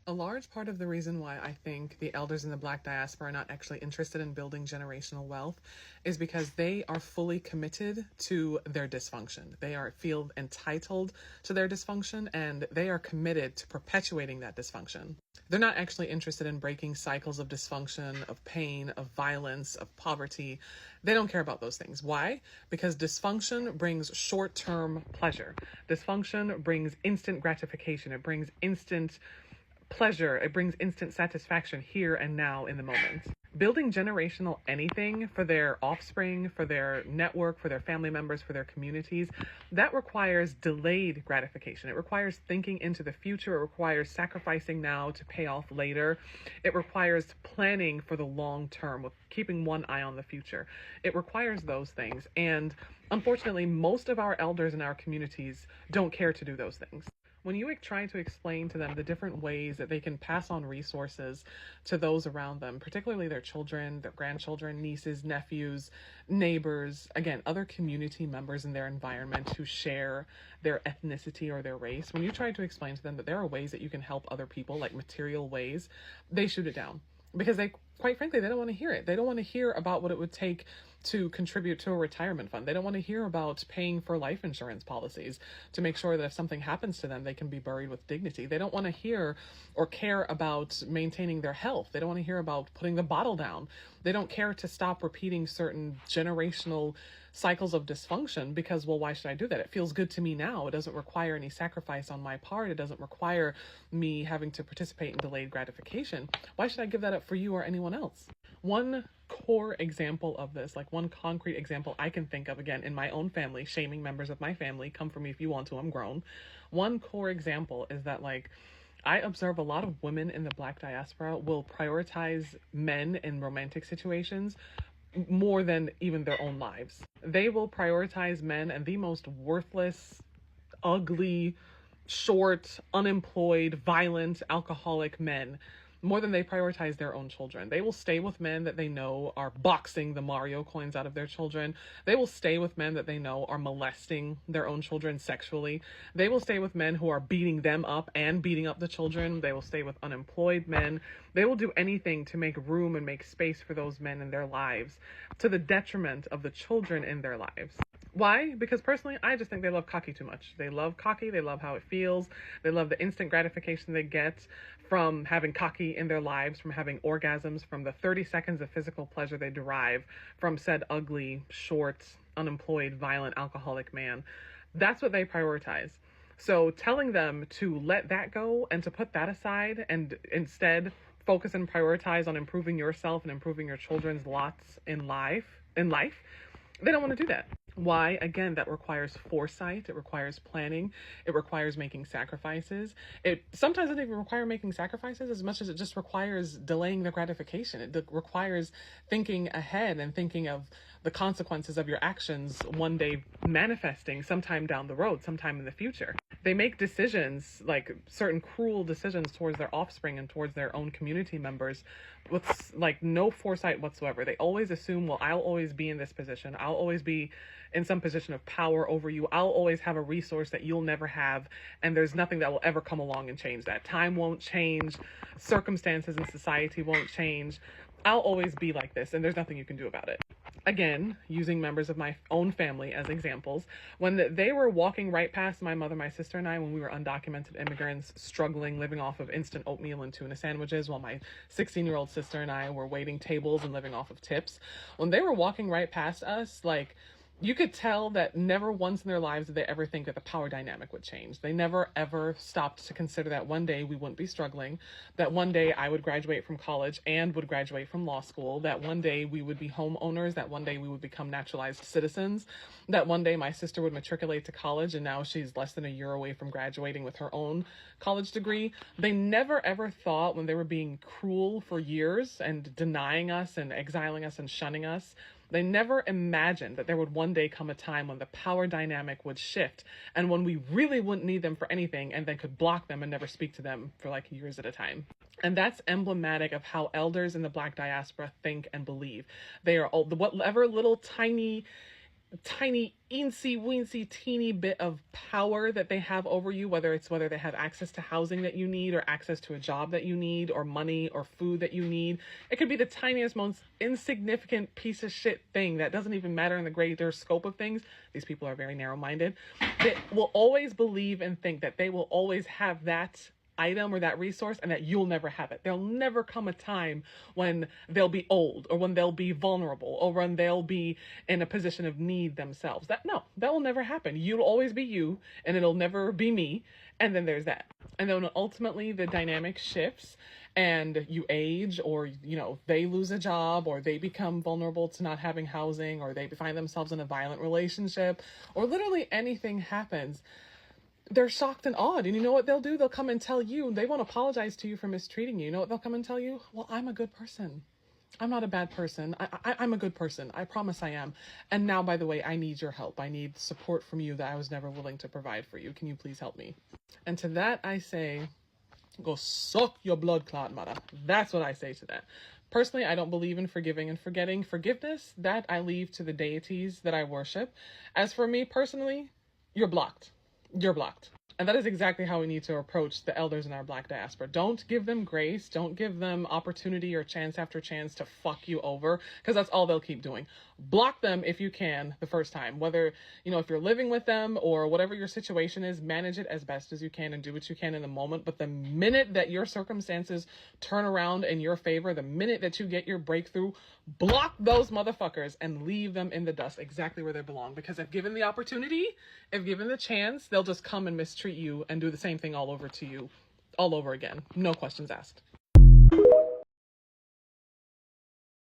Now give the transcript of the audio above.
A large part of the reason why I think the elders in the Black diaspora are not actually interested in building generational wealth is because they are fully committed to their dysfunction. They feel entitled to their dysfunction, and they are committed to perpetuating that dysfunction. They're not actually interested in breaking cycles of dysfunction, of pain, of violence, of poverty. They don't care about those things. Why? Because dysfunction brings short-term pleasure. Dysfunction brings instant gratification. It brings instant pleasure. It brings instant satisfaction here and now in the moment. Building generational anything for their offspring, for their network, for their family members, for their communities, that requires delayed gratification. It requires thinking into the future. It requires sacrificing now to pay off later. It requires planning for the long term with keeping one eye on the future. It requires those things. And unfortunately, most of our elders in our communities don't care to do those things. When you try to explain to them the different ways that they can pass on resources to those around them, particularly their children, their grandchildren, nieces, nephews, neighbors, again, other community members in their environment who share their ethnicity or their race, when you try to explain to them that there are ways that you can help other people, like material ways, they shoot it down. Because quite frankly, they don't want to hear it. They don't want to hear about what it would take to contribute to a retirement fund. They don't want to hear about paying for life insurance policies to make sure that if something happens to them, they can be buried with dignity. They don't want to hear or care about maintaining their health. They don't want to hear about putting the bottle down. They don't care to stop repeating certain generational cycles of dysfunction because, well, why should I do that? It feels good to me now. It doesn't require any sacrifice on my part. It doesn't require me having to participate in delayed gratification. Why should I give that up for you or anyone else? One core example of this, like one concrete example I can think of, again, in my own family, shaming members of my family, come for me if you want to, I'm grown. One core example is that, like, I observe a lot of women in the Black diaspora will prioritize men in romantic situations more than even their own lives. They will prioritize men and the most worthless, ugly, short, unemployed, violent, alcoholic men more than they prioritize their own children. They will stay with men that they know are boxing the Mario coins out of their children. They will stay with men that they know are molesting their own children sexually. They will stay with men who are beating them up and beating up the children. They will stay with unemployed men. They will do anything to make room and make space for those men in their lives, to the detriment of the children in their lives. Why? Because personally, I just think they love cocky too much. They love cocky. They love how it feels. They love the instant gratification they get from having cocky in their lives, from having orgasms, from the 30 seconds of physical pleasure they derive from said ugly, short, unemployed, violent, alcoholic man. That's what they prioritize. So telling them to let that go and to put that aside and instead focus and prioritize on improving yourself and improving your children's lots in life, they don't want to do that. Why? Again, that requires foresight. It requires planning. It requires making sacrifices. It sometimes doesn't even require making sacrifices as much as it just requires delaying the gratification. It requires thinking ahead and thinking of the consequences of your actions one day manifesting sometime down the road, sometime in the future. They make decisions, like certain cruel decisions towards their offspring and towards their own community members with like no foresight whatsoever. They always assume, well, I'll always be in this position. I'll always be in some position of power over you. I'll always have a resource that you'll never have, and there's nothing that will ever come along and change that. Time won't change, circumstances in society won't change. I'll always be like this, and there's nothing you can do about it. Again, using members of my own family as examples, when they were walking right past my mother, my sister, and I, when we were undocumented immigrants struggling, living off of instant oatmeal and tuna sandwiches, while my 16-year-old sister and I were waiting tables and living off of tips, when they were walking right past us, like, you could tell that never once in their lives did they ever think that the power dynamic would change. They never, ever stopped to consider that one day we wouldn't be struggling, that one day I would graduate from college and would graduate from law school, that one day we would be homeowners, that one day we would become naturalized citizens, that one day my sister would matriculate to college and now she's less than a year away from graduating with her own college degree. They never, ever thought, when they were being cruel for years and denying us and exiling us and shunning us, they never imagined that there would one day come a time when the power dynamic would shift and when we really wouldn't need them for anything and then could block them and never speak to them for like years at a time. And that's emblematic of how elders in the Black diaspora think and believe. They are all, whatever little tiny tiny eensy weensy teeny bit of power that they have over you, whether they have access to housing that you need, or access to a job that you need, or money or food that you need. It could be the tiniest, most insignificant piece of shit thing that doesn't even matter in the greater scope of things. These people are very narrow-minded. They will always believe and think that they will always have that item or that resource, and that you'll never have it. There'll never come a time when they'll be old, or when they'll be vulnerable, or when they'll be in a position of need themselves. That will never happen. You'll always be you, and it'll never be me. And then there's that. And then ultimately the dynamic shifts, and you age, or they lose a job, or they become vulnerable to not having housing, or they find themselves in a violent relationship, or literally anything happens. They're shocked and awed. And you know what they'll do? They'll come and tell you. They won't apologize to you for mistreating you. You know what they'll come and tell you? Well, I'm a good person. I'm not a bad person. I'm a good person. I promise I am. And now, by the way, I need your help. I need support from you that I was never willing to provide for you. Can you please help me? And to that I say, go suck your blood clot mother. That's what I say to that. Personally, I don't believe in forgiving and forgetting. Forgiveness, that I leave to the deities that I worship. As for me personally, you're blocked. You're blocked. And that is exactly how we need to approach the elders in our Black diaspora. Don't give them grace. Don't give them opportunity or chance after chance to fuck you over, because that's all they'll keep doing. Block them if you can the first time. Whether, if you're living with them or whatever your situation is, manage it as best as you can and do what you can in the moment. But the minute that your circumstances turn around in your favor, the minute that you get your breakthrough, block those motherfuckers and leave them in the dust exactly where they belong. Because if given the opportunity, if given the chance, they'll just come and mistreat you and do the same thing all over to you, all over again. No questions asked.